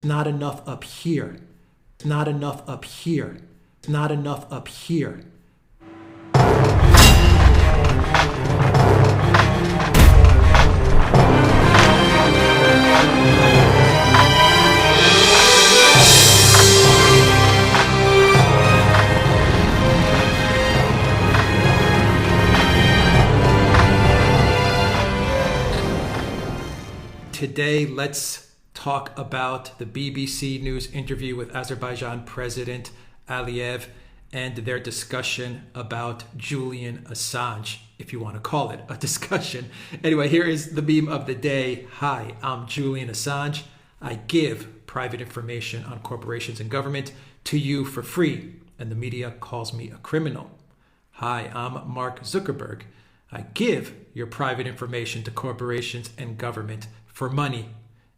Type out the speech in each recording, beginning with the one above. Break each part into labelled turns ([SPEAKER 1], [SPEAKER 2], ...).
[SPEAKER 1] Not enough up here. Not enough up here. Not enough up here. Today, let's talk about the BBC News interview with Azerbaijan President Aliyev and their discussion about Julian Assange, if you want to call it a discussion. Anyway, here is the meme of the day. Hi, I'm Julian Assange. I give private information on corporations and government to you for free, and the media calls me a criminal. Hi, I'm Mark Zuckerberg. I give your private information to corporations and government for money,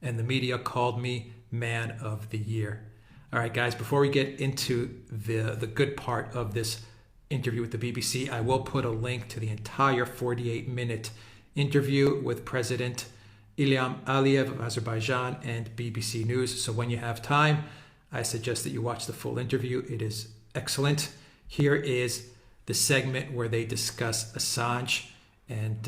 [SPEAKER 1] and the media called me Man of the Year. All right, guys, before we get into the good part of this interview with the BBC, I will put a link to the entire 48-minute interview with President Ilham Aliyev of Azerbaijan and BBC News. So when you have time, I suggest that you watch the full interview. It is excellent. Here is the segment where they discuss Assange and,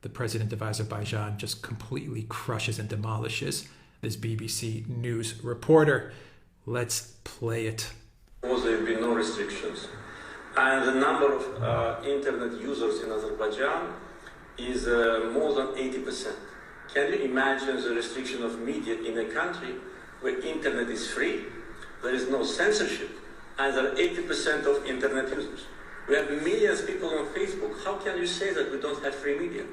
[SPEAKER 1] the president of Azerbaijan just completely crushes and demolishes this BBC News reporter. Let's play it.
[SPEAKER 2] There will be no restrictions. And the number of internet users in Azerbaijan is more than 80%. Can you imagine the restriction of media in a country where internet is free, there is no censorship, and there are 80% of internet users? We have millions of people on Facebook. How can you say that we don't have free media?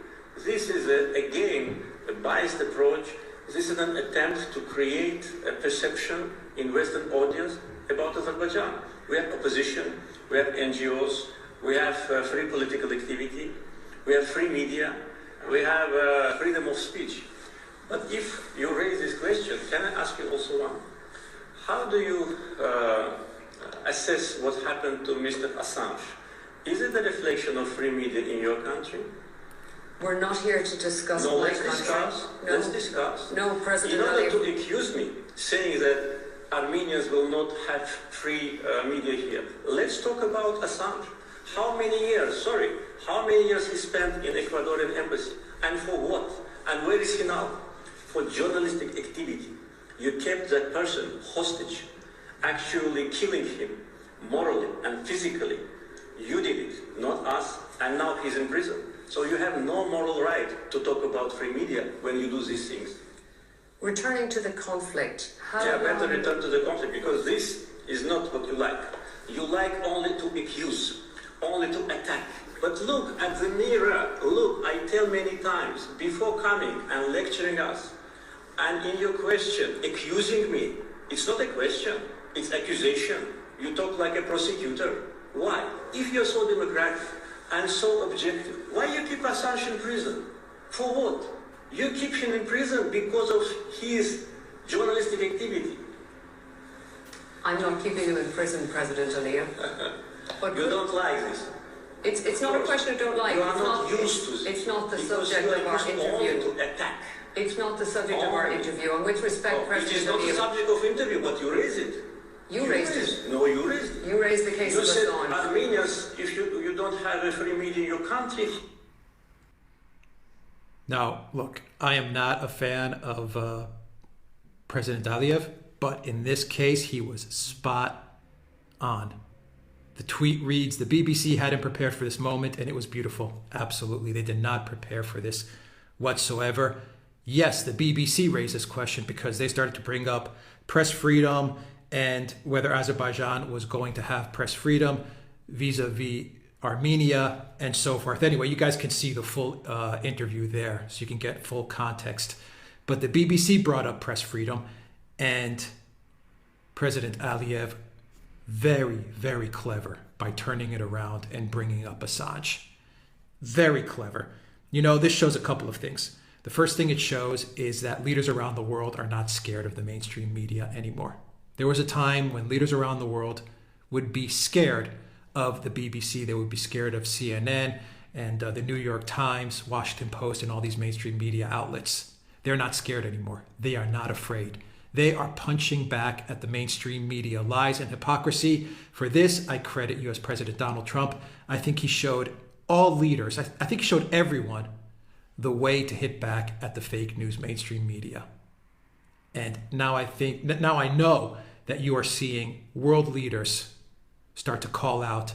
[SPEAKER 2] This is, again, a biased approach. This is an attempt to create a perception in Western audience about Azerbaijan. We have opposition, we have NGOs, we have free political activity, we have free media, we have freedom of speech. But if you raise this question, can I ask you also one? How do you assess what happened to Mr. Assange? Is it a reflection of free media in your country?
[SPEAKER 3] We're not here to discuss
[SPEAKER 2] no,
[SPEAKER 3] my
[SPEAKER 2] let's
[SPEAKER 3] country.
[SPEAKER 2] discuss.
[SPEAKER 3] No.
[SPEAKER 2] Let's discuss.
[SPEAKER 3] No, President
[SPEAKER 2] In order
[SPEAKER 3] Aliyev.
[SPEAKER 2] to accuse me, saying that Armenians will not have free media here, let's talk about Assange. How many years he spent in Ecuadorian embassy? And for what? And where is he now? For journalistic activity. You kept that person hostage, actually killing him morally and physically. You did it, not us, and now he's in prison. So you have no moral right to talk about free media when you do these things.
[SPEAKER 3] Returning to the conflict.
[SPEAKER 2] Better return to the conflict, because this is not what you like. You like only to accuse, only to attack. But look at the mirror. Look, I tell many times, before coming and lecturing us, and in your question, accusing me, it's not a question, it's accusation. You talk like a prosecutor. Why? If you're so democratic and so objective, why you keep Assange in prison? For what? You keep him in prison because of his journalistic activity.
[SPEAKER 3] I'm not keeping him in prison, President Aliyev. But
[SPEAKER 2] you don't like this.
[SPEAKER 3] It's not a question of don't like.
[SPEAKER 2] You are not used to this.
[SPEAKER 3] It's not the
[SPEAKER 2] because
[SPEAKER 3] subject
[SPEAKER 2] you are
[SPEAKER 3] of our
[SPEAKER 2] used only
[SPEAKER 3] interview.
[SPEAKER 2] to attack.
[SPEAKER 3] It's not the subject of our interview. And with respect, President
[SPEAKER 2] It is not the
[SPEAKER 3] Aliyev.
[SPEAKER 2] subject of interview, but you raise it.
[SPEAKER 3] You raised it.
[SPEAKER 2] No, you raised it.
[SPEAKER 3] You raised the case of
[SPEAKER 2] You said
[SPEAKER 3] Assange.
[SPEAKER 2] Armenians, if you don't have a free media in your country.
[SPEAKER 1] Now, look, I am not a fan of President Aliyev, but in this case, he was spot on. The tweet reads, the BBC hadn't prepared for this moment, and it was beautiful. Absolutely, they did not prepare for this whatsoever. Yes, the BBC raised this question because they started to bring up press freedom and whether Azerbaijan was going to have press freedom vis-a-vis Armenia and so forth. Anyway, you guys can see the full interview there, so you can get full context. But the BBC brought up press freedom, and President Aliyev, very, very clever by turning it around and bringing up Assange. Very clever. You know, this shows a couple of things. The first thing it shows is that leaders around the world are not scared of the mainstream media anymore. There was a time when leaders around the world would be scared of the BBC. They would be scared of CNN and the New York Times, Washington Post, and all these mainstream media outlets. They're not scared anymore. They are not afraid. They are punching back at the mainstream media lies and hypocrisy. For this, I credit U.S. President Donald Trump. I think he showed all leaders, I think he showed everyone the way to hit back at the fake news mainstream media. And now I know that you are seeing world leaders start to call out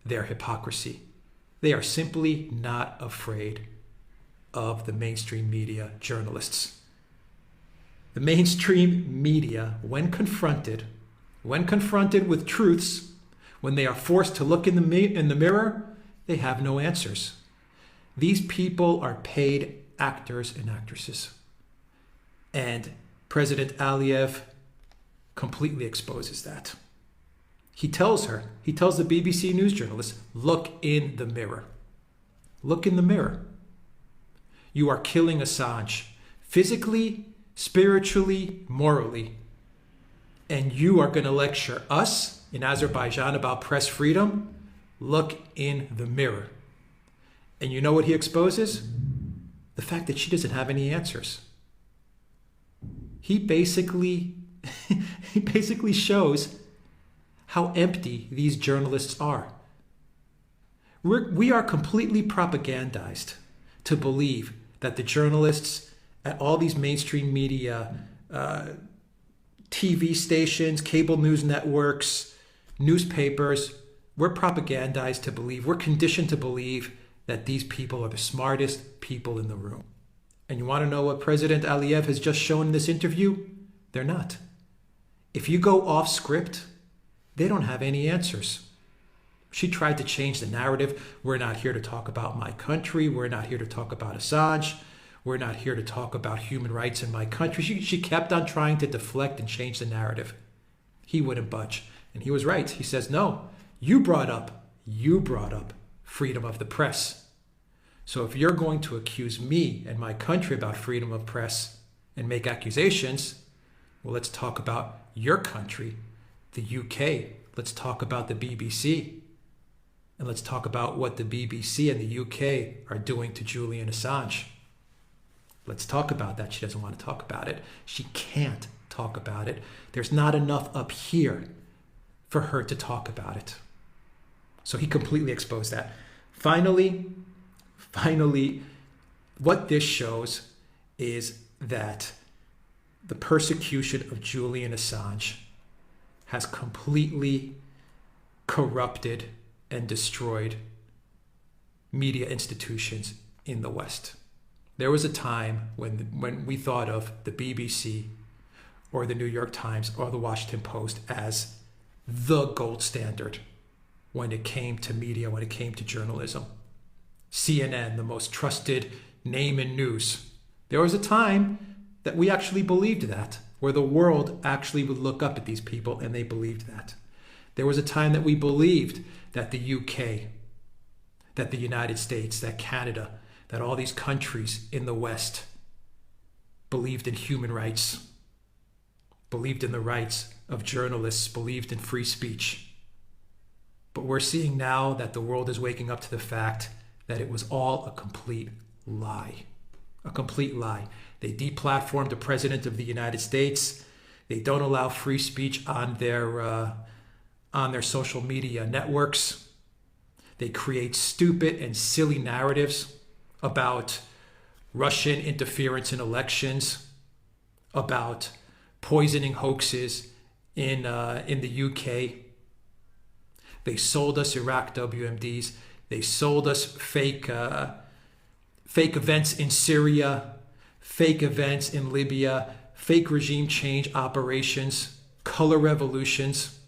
[SPEAKER 1] their hypocrisy. They are simply not afraid of the mainstream media journalists. The mainstream media, when confronted with truths, when they are forced to look in the mirror, they have no answers. These people are paid actors and actresses. And President Aliyev completely exposes that. He tells the BBC news journalist, look in the mirror. Look in the mirror. You are killing Assange physically, spiritually, morally. And you are going to lecture us in Azerbaijan about press freedom? Look in the mirror. And you know what he exposes? The fact that she doesn't have any answers. He basically shows how empty these journalists are. We are completely propagandized to believe that the journalists at all these mainstream media, TV stations, cable news networks, newspapers, we're propagandized to believe, we're conditioned to believe that these people are the smartest people in the room. And you want to know what President Aliyev has just shown in this interview? They're not. If you go off script, they don't have any answers. She tried to change the narrative. We're not here to talk about my country. We're not here to talk about Assange. We're not here to talk about human rights in my country. She kept on trying to deflect and change the narrative. He wouldn't budge. And he was right. He says, no, you brought up freedom of the press. So if you're going to accuse me and my country about freedom of press and make accusations, well, let's talk about your country, the UK. Let's talk about the BBC. And let's talk about what the BBC and the UK are doing to Julian Assange. Let's talk about that. She doesn't want to talk about it. She can't talk about it. There's not enough up here for her to talk about it. So he completely exposed that. Finally, what this shows is that the persecution of Julian Assange has completely corrupted and destroyed media institutions in the West. There was a time when we thought of the BBC or the New York Times or the Washington Post as the gold standard when it came to media, when it came to journalism. CNN, the most trusted name in news. There was a time that we actually believed that, where the world actually would look up at these people and they believed that. There was a time that we believed that the UK, that the United States, that Canada, that all these countries in the West believed in human rights, believed in the rights of journalists, believed in free speech. But we're seeing now that the world is waking up to the fact that it was all a complete lie. A complete lie. They deplatformed the President of the United States. They don't allow free speech on their social media networks. They create stupid and silly narratives about Russian interference in elections, about poisoning hoaxes in the UK. They sold us Iraq WMDs. They sold us fake events in Syria, fake events in Libya, fake regime change operations, color revolutions.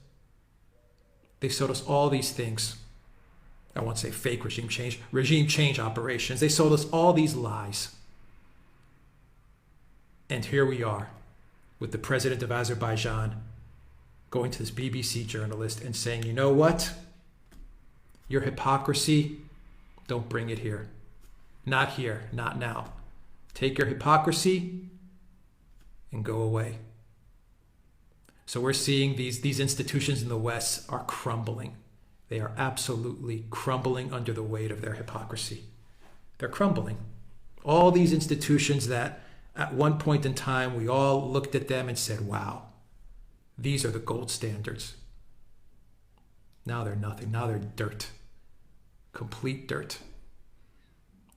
[SPEAKER 1] They sold us all these things. I won't say fake regime change operations. They sold us all these lies. And here we are with the president of Azerbaijan going to this BBC journalist and saying, you know what? Your hypocrisy, don't bring it here. Not here, not now. Take your hypocrisy and go away. So we're seeing these institutions in the West are crumbling. They are absolutely crumbling under the weight of their hypocrisy. They're crumbling. All these institutions that At one point in time, we all looked at them and said, wow, these are the gold standards. Now they're nothing. Now they're dirt. Complete dirt.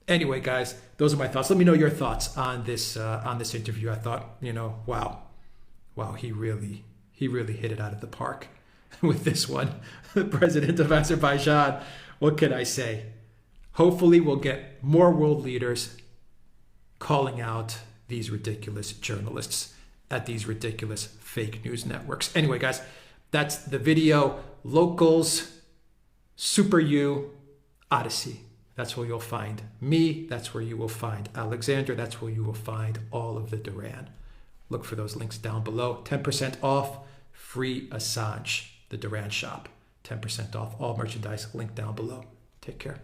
[SPEAKER 1] Anyway, guys, those are my thoughts. Let me know your thoughts on this interview. I thought, wow, he really hit it out of the park with this one. The president of Azerbaijan. What can I say? Hopefully we'll get more world leaders calling out these ridiculous journalists at these ridiculous fake news networks. Anyway, guys, that's the video. Locals, Super U, Odyssey. That's where you'll find me. That's where you will find Alexander. That's where you will find all of the Duran. Look for those links down below. 10% off, free Assange, the Duran shop. 10% off all merchandise, link down below. Take care.